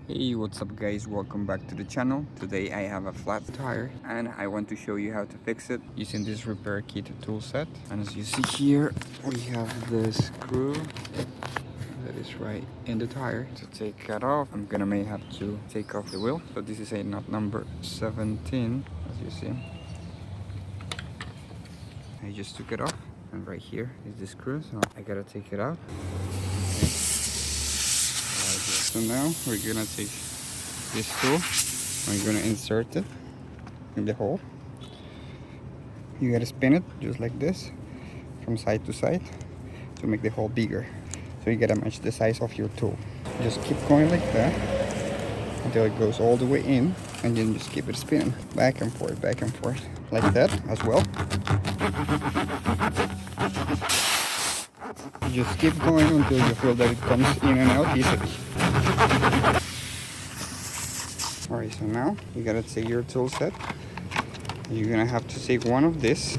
Hey, what's up guys, welcome back to the channel. Today I have a flat tire and I want to show you how to fix it using this repair kit tool set. And as you see here, we have the screw that is right in the tire. To take that off, I'm gonna may have to take off the wheel. So this is a nut number 17, as you see. I just took it off, and right here is the screw, so I gotta take it out. Okay. So now we're gonna take this tool, we're gonna insert it in the hole. You gotta spin it just like this from side to side to make the hole bigger. So you gotta match the size of your tool. Just keep going like that until it goes all the way in, and then just keep it spinning back and forth like that as well. Just keep going until you feel that it comes in and out easily. Alright, so now you gotta take your tool set. You're gonna have to take one of this,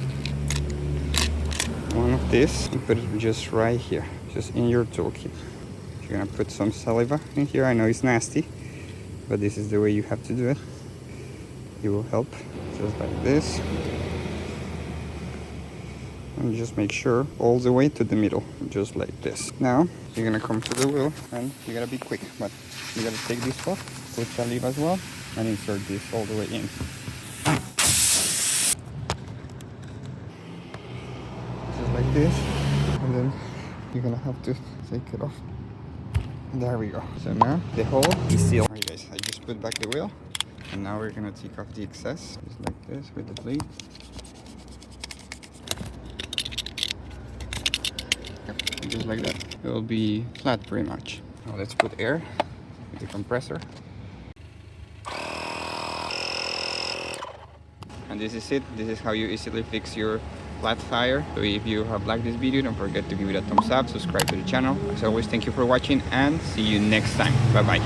and put it just right here, just in your toolkit. You're gonna put some saliva in here. I know it's nasty, but this is the way you have to do it. It will help, just like this. And just make sure all the way to the middle, just like this. Now you're gonna come to the wheel, and you gotta be quick, but you gotta take this off, put saliva as well, and insert this all the way in. Just like this, and then you're gonna have to take it off. There we go. So now the hole is sealed. Alright guys, I just put back the wheel, and now we're gonna take off the excess, just like this with the blade. Just like that. It will be flat pretty much. Now let's put air with the compressor. And this is it. This is how you easily fix your flat tire. So if you have liked this video, don't forget to give it a thumbs up, subscribe to the channel. As always, thank you for watching and see you next time. Bye bye.